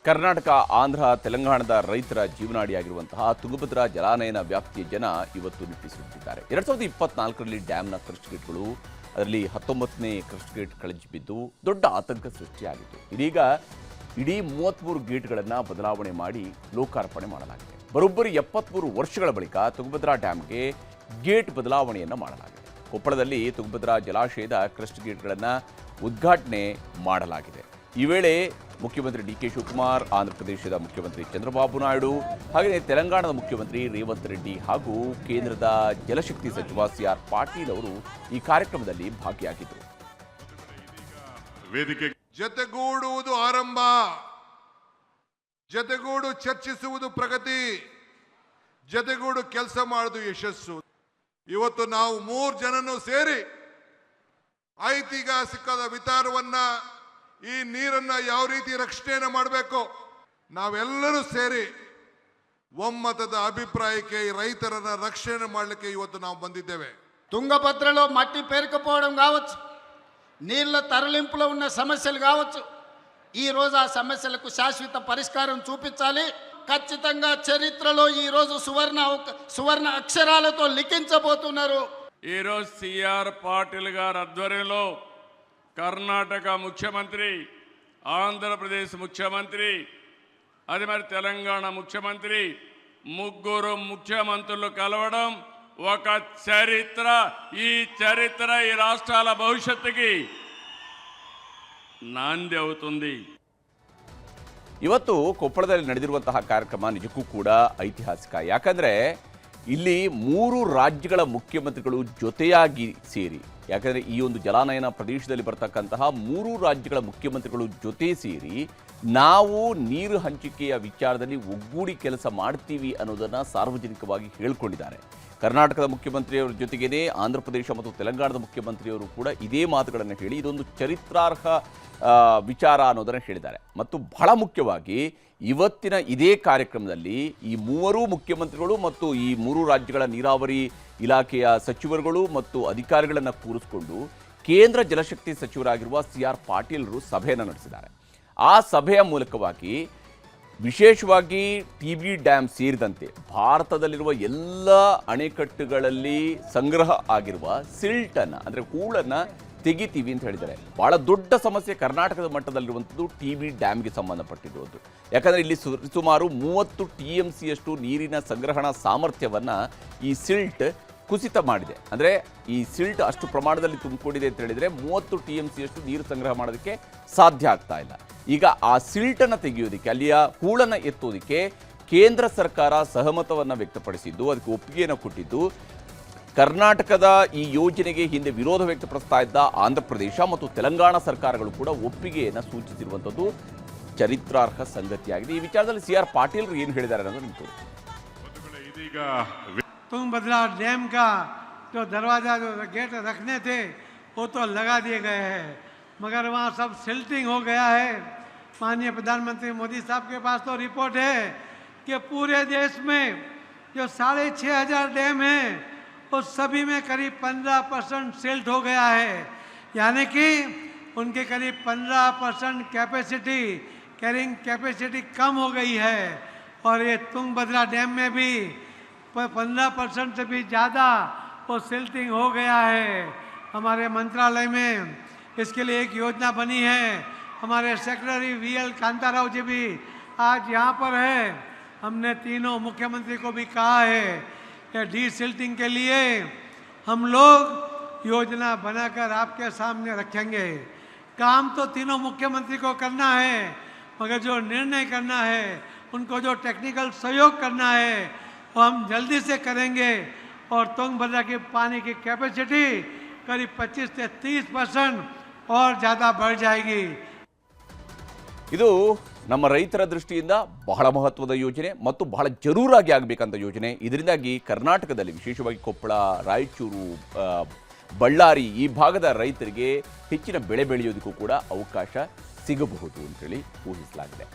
ಕರ್ನಾಟಕ, ಆಂಧ್ರ, ತೆಲಂಗಾಣದ ರೈತರ ಜೀವನಾಡಿಯಾಗಿರುವಂತಹ ತುಂಗಭದ್ರಾ ಜಲಾನಯನ ವ್ಯಾಪ್ತಿಯ ಜನ ಇವತ್ತು ನಿಟ್ಟುಸಿರುತ್ತಿದ್ದಾರೆ. 2024ರಲ್ಲಿ ಡ್ಯಾಮ್ನ ಕ್ರಸ್ಟ್ ಗೇಟ್ಗಳು, ಅದರಲ್ಲಿ 19ನೇ ಕ್ರಸ್ಟ್ ಗೇಟ್ ಕಳಚಿ ಬಿದ್ದು ದೊಡ್ಡ ಆತಂಕ ಸೃಷ್ಟಿಯಾಗಿತ್ತು. ಇದೀಗ ಇಡೀ 33 ಗೇಟ್ಗಳನ್ನು ಬದಲಾವಣೆ ಮಾಡಿ ಲೋಕಾರ್ಪಣೆ ಮಾಡಲಾಗಿದೆ. ಬರೋಬ್ಬರಿ 73 ವರ್ಷಗಳ ಬಳಿಕ ತುಂಗಭದ್ರಾ ಡ್ಯಾಮ್ಗೆ ಗೇಟ್ ಬದಲಾವಣೆಯನ್ನು ಮಾಡಲಾಗಿದೆ. ಕೊಪ್ಪಳದಲ್ಲಿ ತುಂಗಭದ್ರಾ ಜಲಾಶಯದ ಕ್ರಸ್ಟ್ ಗೇಟ್ಗಳನ್ನು ಉದ್ಘಾಟನೆ ಮಾಡಲಾಗಿದೆ. ಈ ವೇಳೆ ಮುಖ್ಯಮಂತ್ರಿ ಡಿ ಕೆ ಶಿವಕುಮಾರ್, ಆಂಧ್ರ ಪ್ರದೇಶದ ಮುಖ್ಯಮಂತ್ರಿ ಚಂದ್ರಬಾಬು ನಾಯ್ಡು, ಹಾಗೆಯೇ ತೆಲಂಗಾಣದ ಮುಖ್ಯಮಂತ್ರಿ ರೇವಂತ್ ರೆಡ್ಡಿ ಹಾಗೂ ಕೇಂದ್ರದ ಜಲಶಕ್ತಿ ಸಚಿವ ಸಿಆರ್ ಪಾಟೀಲ್ ಅವರು ಈ ಕಾರ್ಯಕ್ರಮದಲ್ಲಿ ಭಾಗಿಯಾಗಿದ್ದರು. ಜತೆಗೂಡುವುದು ಆರಂಭ, ಜತೆಗೂಡು ಚರ್ಚಿಸುವುದು ಪ್ರಗತಿ, ಜತೆಗೂಡು ಕೆಲಸ ಮಾಡುವುದು ಯಶಸ್ಸು. ಇವತ್ತು ನಾವು 3 ಜನನು ಸೇರಿ ಐತಿಹಾಸಿಕದ ವಿಚಾರವನ್ನ, ಈ ನೀರನ್ನ ಯಾವ ರೀತಿ ರಕ್ಷಣೆಯನ್ನು ಮಾಡಬೇಕು, ನಾವೆಲ್ಲರೂ ಸೇರಿ ಒಮ್ಮತದ అభిప్రాయಕ್ಕೆ రైతులను రక్షణ ಮಾಡಲಿಕ್ಕೆ ಇವತ್ತು ನಾವು ಬಂದಿದ್ದೇವೆ. తుంగభద్రలో మట్టి పేరుకుపోవడం కావచ్చు, నీళ్ల తరలింపులో ఉన్న సమస్యలు కావచ్చు, ఈ రోజు ఆ సమస్యలకు శాశ్వత పరిష్కారం చూపించాలి. ఖచ్చితంగా చరిత్రలో ఈ రోజు సువర్ణ అక్షరాలతో లిఖించబోతున్నారు. ఈ రోజు సిఆర్ పాటిల్ గారి ఆధ్వర్యంలో కర్ణాటక ముఖ్యమంత్రి, ఆంధ్రప్రదేశ్ ముఖ్యమంత్రి, అది మరి తెలంగాణ ముఖ్యమంత్రి, ముగ్గురు ముఖ్యమంత్రులు కలవడం ఒక చరిత్ర. ఈ చరిత్ర ఈ రాష్ట్రాల భవిష్యత్తుకి నాంది అవుతుంది. ಇವತ್ತು ಕೊಪ್ಪಳದಲ್ಲಿ ನಡೆದಿರುವಂತಹ ಕಾರ್ಯಕ್ರಮ ನಿಜಕ್ಕೂ ಕೂಡ ಐತಿಹಾಸಿಕ. ಯಾಕಂದರೆ ಇಲ್ಲಿ 3 ರಾಜ್ಯಗಳ ಮುಖ್ಯಮಂತ್ರಿಗಳು ಜೊತೆಯಾಗಿ ಸೇರಿ, ಯಾಕಂದರೆ ಈ ಒಂದು ಜಲಾನಯನ ಪ್ರದೇಶದಲ್ಲಿ ಬರ್ತಕ್ಕಂತಹ 3 ರಾಜ್ಯಗಳ ಮುಖ್ಯಮಂತ್ರಿಗಳು ಜೊತೆ ಸೇರಿ ನಾವು ನೀರು ಹಂಚಿಕೆಯ ವಿಚಾರದಲ್ಲಿ ಒಗ್ಗೂಡಿ ಕೆಲಸ ಮಾಡ್ತೀವಿ ಅನ್ನೋದನ್ನು ಸಾರ್ವಜನಿಕವಾಗಿ ಹೇಳಿಕೊಂಡಿದ್ದಾರೆ. ಕರ್ನಾಟಕದ ಮುಖ್ಯಮಂತ್ರಿಯವರ ಜೊತೆಗೇ ಆಂಧ್ರ ಪ್ರದೇಶ ಮತ್ತು ತೆಲಂಗಾಣದ ಮುಖ್ಯಮಂತ್ರಿಯವರು ಕೂಡ ಇದೇ ಮಾತುಗಳನ್ನು ಹೇಳಿ ಇದೊಂದು ಚರಿತ್ರಾರ್ಹ ವಿಚಾರ ಅನ್ನೋದನ್ನು ಹೇಳಿದ್ದಾರೆ. ಮತ್ತು ಬಹಳ ಮುಖ್ಯವಾಗಿ ಇವತ್ತಿನ ಇದೇ ಕಾರ್ಯಕ್ರಮದಲ್ಲಿ ಈ 3 ಮುಖ್ಯಮಂತ್ರಿಗಳು ಮತ್ತು ಈ 3 ರಾಜ್ಯಗಳ ನೀರಾವರಿ ಇಲಾಖೆಯ ಸಚಿವರುಗಳು ಮತ್ತು ಅಧಿಕಾರಿಗಳನ್ನು ಕೂರಿಸಿಕೊಂಡು ಕೇಂದ್ರ ಜಲಶಕ್ತಿ ಸಚಿವರಾಗಿರುವ ಸಿಆರ್ ಪಾಟೀಲ್ರು ಸಭೆಯನ್ನು ನಡೆಸಿದ್ದಾರೆ. ಆ ಸಭೆಯ ಮೂಲಕವಾಗಿ ವಿಶೇಷವಾಗಿ ಟಿ.ಬಿ ಡ್ಯಾಮ್ ಸೇರಿದಂತೆ ಭಾರತದಲ್ಲಿರುವ ಎಲ್ಲ ಅಣೆಕಟ್ಟುಗಳಲ್ಲಿ ಸಂಗ್ರಹ ಆಗಿರುವ ಸಿಲ್ಟನ್ನು, ಅಂದರೆ ಹೂಳನ್ನು ತೆಗಿತೀವಿ ಅಂತ ಹೇಳಿದ್ದಾರೆ. ಭಾಳ ದೊಡ್ಡ ಸಮಸ್ಯೆ ಕರ್ನಾಟಕದ ಮಟ್ಟದಲ್ಲಿರುವಂಥದ್ದು ಟಿ.ಬಿ ಡ್ಯಾಮ್ಗೆ ಸಂಬಂಧಪಟ್ಟಿರುವುದು. ಯಾಕಂದರೆ ಇಲ್ಲಿ ಸುಮಾರು 30 TMCಯಷ್ಟು ನೀರಿನ ಸಂಗ್ರಹಣಾ ಸಾಮರ್ಥ್ಯವನ್ನು ಈ ಸಿಲ್ಟ್ ಕುಸಿತ ಮಾಡಿದೆ. ಅಂದರೆ ಈ ಸಿಲ್ಟ್ ಅಷ್ಟು ಪ್ರಮಾಣದಲ್ಲಿ ತುಂಬಿಕೊಂಡಿದೆ ಅಂತ ಹೇಳಿದರೆ 30 TMCಯಷ್ಟು ನೀರು ಸಂಗ್ರಹ ಮಾಡೋದಕ್ಕೆ ಸಾಧ್ಯ ಆಗ್ತಾ ಇಲ್ಲ. ಈಗ ಆ ಸಿಲ್ಟನ್ನು ತೆಗೆಯೋದಕ್ಕೆ, ಅಲ್ಲಿಯ ಹೂಳನ್ನು ಎತ್ತೋದಕ್ಕೆ ಕೇಂದ್ರ ಸರ್ಕಾರ ಸಹಮತವನ್ನು ವ್ಯಕ್ತಪಡಿಸಿದ್ದು, ಅದಕ್ಕೆ ಒಪ್ಪಿಗೆಯನ್ನು ಕೊಟ್ಟಿದ್ದು. ಕರ್ನಾಟಕದ ಈ ಯೋಜನೆಗೆ ಹಿಂದೆ ವಿರೋಧ ವ್ಯಕ್ತಪಡಿಸ್ತಾ ಇದ್ದ ಆಂಧ್ರ ಪ್ರದೇಶ ಮತ್ತು ತೆಲಂಗಾಣ ಸರ್ಕಾರಗಳು ಕೂಡ ಒಪ್ಪಿಗೆಯನ್ನು ಸೂಚಿಸಿರುವಂಥದ್ದು ಚರಿತ್ರಾರ್ಹ ಸಂಗತಿಯಾಗಿದೆ. ಈ ವಿಚಾರದಲ್ಲಿ ಸಿಆರ್ ಪಾಟೀಲ್ ಏನು ಹೇಳಿದ್ದಾರೆ ಅನ್ನೋದು ನಿಮಗೆ ತುಂಗಭದ್ರಾ डैम का जो दरवाज़ा जो गेट रखने थे वो तो लगा दिए गए हैं, मगर वहाँ सब सिल्टिंग हो गया है. माननीय प्रधानमंत्री मोदी साहब के पास तो रिपोर्ट है कि पूरे देश में जो 6,500 डैम हैं उस सभी में करीब 15% सिल्ट हो गया है. यानी कि उनके करीब 15% कैपेसिटी, कैरिंग कैपेसिटी कम हो गई है. और ये ತುಂಗಭದ್ರಾ डैम में भी 15% से भी ज़्यादा वो सिल्टिंग हो गया है. हमारे मंत्रालय में इसके लिए एक योजना बनी है. हमारे सेक्रेटरी VL कांताराव जी भी आज यहाँ पर है. हमने तीनों मुख्यमंत्री को भी कहा है कि डी सिल्टिंग के लिए हम लोग योजना बनाकर आपके सामने रखेंगे. काम तो तीनों मुख्यमंत्री को करना है, मगर जो निर्णय करना है, उनको जो टेक्निकल सहयोग करना है वो हम जल्दी से करेंगे. और ತುಂಗಭದ್ರಾ की पानी की कैपेसिटी करीब 25 से 30% और ज़्यादा बढ़ जाएगी. ಇದು ನಮ್ಮ ರೈತರ ದೃಷ್ಟಿಯಿಂದ ಬಹಳ ಮಹತ್ವದ ಯೋಜನೆ ಮತ್ತು ಬಹಳ ಜರೂರಾಗಿ ಆಗಬೇಕಂತ ಯೋಜನೆ. ಇದರಿಂದಾಗಿ ಕರ್ನಾಟಕದಲ್ಲಿ ವಿಶೇಷವಾಗಿ ಕೊಪ್ಪಳ, ರಾಯಚೂರು, ಬಳ್ಳಾರಿ ಈ ಭಾಗದ ರೈತರಿಗೆ ಹೆಚ್ಚಿನ ಬೆಳೆ ಬೆಳೆಯೋದಕ್ಕೂ ಕೂಡ ಅವಕಾಶ ಸಿಗಬಹುದು ಅಂತೇಳಿ ಊಹಿಸಲಾಗಿದೆ.